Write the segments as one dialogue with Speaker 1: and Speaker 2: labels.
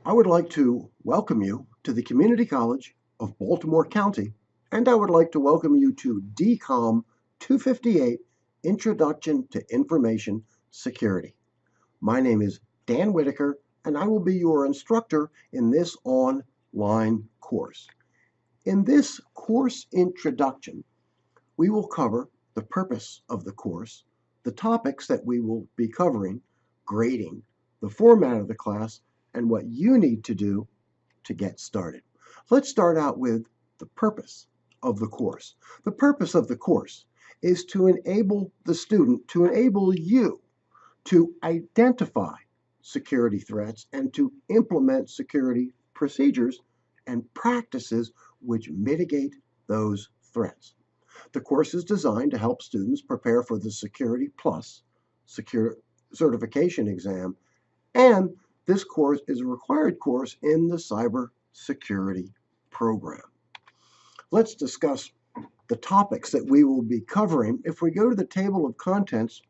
Speaker 1: I would like to welcome you to the Community College of Baltimore County, and I would like to welcome you to DCOM258 Introduction to Information Security. My name is Dan Whitaker, and I will be your instructor in this online course. In this course introduction, we will cover the purpose of the course, the topics that we will be covering, grading, the format of the class, and what you need to do to get started. Let's start out with the purpose of the course. The purpose of the course is to enable the student, to enable you to identify security threats and to implement security procedures and practices which mitigate those threats. The course is designed to help students prepare for the Security Plus secure certification exam, and this course is a required course in the cyber security program. Let's discuss the topics that we will be covering. If we go to the table of contents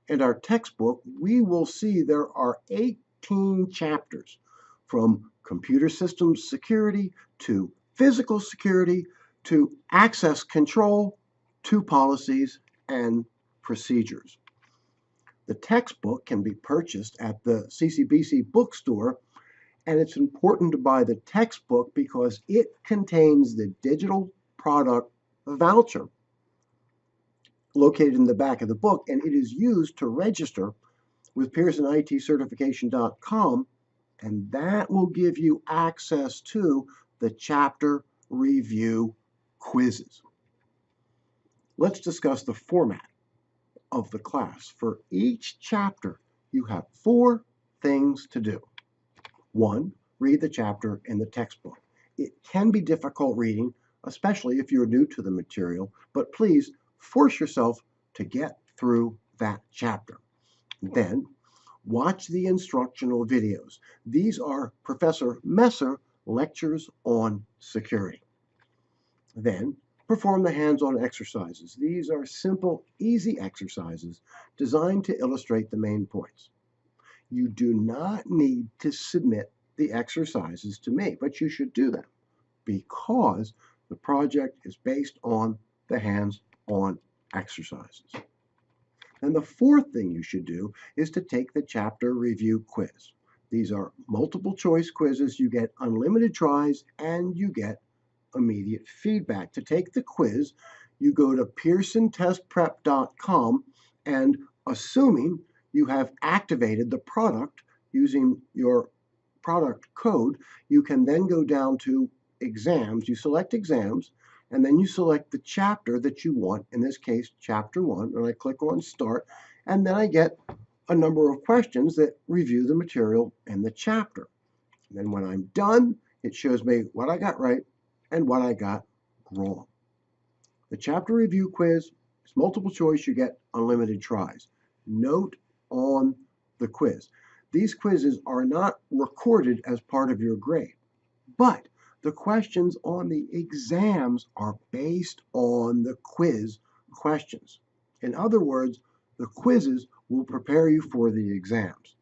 Speaker 1: in our textbook, we will see there are 18 chapters, from computer systems security to physical security to access control to policies and procedures. The textbook can be purchased at the CCBC bookstore, and it's important to buy the textbook because it contains the digital product voucher located in the back of the book, and it is used to register with PearsonITCertification.com, and that will give you access to the chapter review quizzes. Let's discuss the format of the class. For each chapter, you have 4 things to do. 1, read the chapter in the textbook. It can be difficult reading, especially if you're new to the material, but please force yourself to get through that chapter. Then, watch the instructional videos. These are Professor Messer lectures on security. Then, perform the hands-on exercises. These are simple, easy exercises designed to illustrate the main points. You do not need to submit the exercises to me, but you should do them because the project is based on the hands-on exercises. And the 4th thing you should do is to take the chapter review quiz. These are multiple choice quizzes. You get unlimited tries and you get immediate feedback. To take the quiz, you go to PearsonTestPrep.com, and assuming you have activated the product using your product code, you can then go down to exams. You select exams, and then you select the chapter that you want, in this case, chapter 1, and I click on start, and then I get a number of questions that review the material in the chapter. And then when I'm done, it shows me what I got right and what I got wrong. The chapter review quiz is multiple choice. You get unlimited tries. Note on the quiz, these quizzes are not recorded as part of your grade, but the questions on the exams are based on the quiz questions. In other words, the quizzes will prepare you for the exams.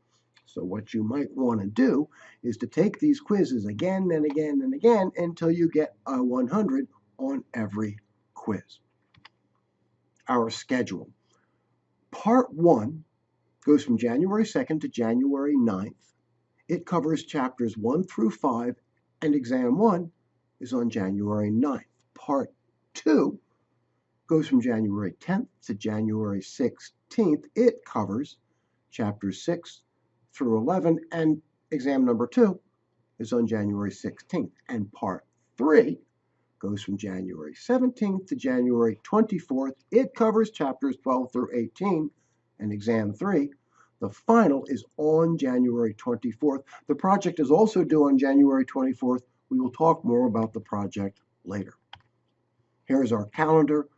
Speaker 1: So what you might want to do is to take these quizzes again and again and again until you get a 100 on every quiz. Our schedule. Part 1 goes from January 2nd to January 9th. It covers chapters 1 through 5, and exam 1 is on January 9th. Part 2 goes from January 10th to January 16th. It covers chapters 6 through 11, and exam number 2 is on January 16th. And part 3 goes from January 17th to January 24th. It covers chapters 12 through 18, and exam 3, the final, is on January 24th. The project is also due on January 24th. We will talk more about the project later. Here's our calendar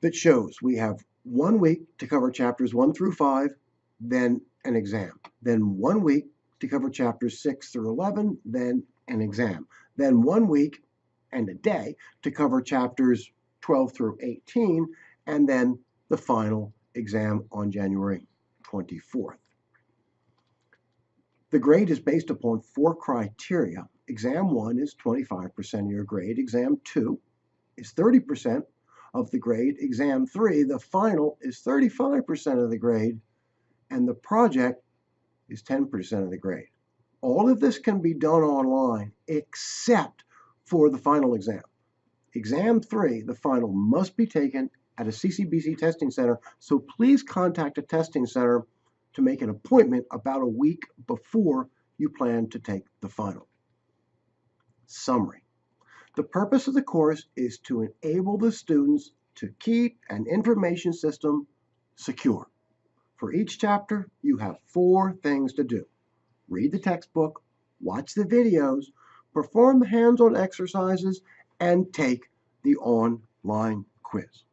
Speaker 1: that shows we have 1 week to cover chapters 1 through 5, then an exam. Then 1 week to cover chapters 6 through 11, then an exam. Then 1 week and a day to cover chapters 12 through 18, and then the final exam on January 24th. The grade is based upon 4 criteria. Exam 1 is 25% of your grade. Exam 2 is 30% of the grade. Exam 3, the final, is 35% of the grade. And the project is 10% of the grade. All of this can be done online except for the final exam. Exam 3, the final, must be taken at a CCBC testing center, so please contact a testing center to make an appointment about a week before you plan to take the final. Summary. The purpose of the course is to enable the students to keep an information system secure. For each chapter, you have 4 things to do. Read the textbook, watch the videos, perform the hands-on exercises, and take the online quiz.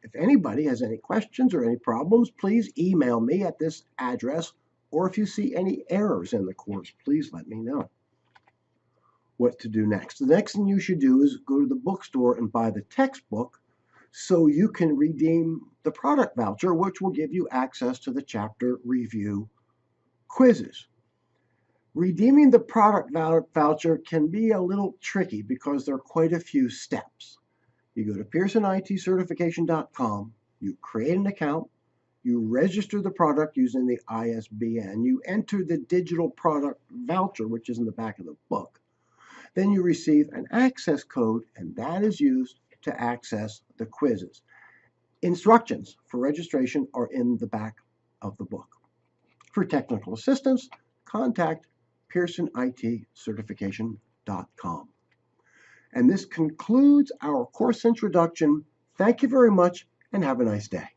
Speaker 1: If anybody has any questions or any problems, please email me at this address, or if you see any errors in the course, please let me know. What to do next? The next thing you should do is go to the bookstore and buy the textbook so you can redeem the product voucher, which will give you access to the chapter review quizzes. Redeeming the product voucher can be a little tricky because there are quite a few steps. You go to pearsonitcertification.com, you create an account, you register the product using the ISBN, you enter the digital product voucher, which is in the back of the book. Then you receive an access code, and that is used to access the quizzes. Instructions for registration are in the back of the book. For technical assistance, contact pearsonitcertification.com. And this concludes our course introduction. Thank you very much, and have a nice day.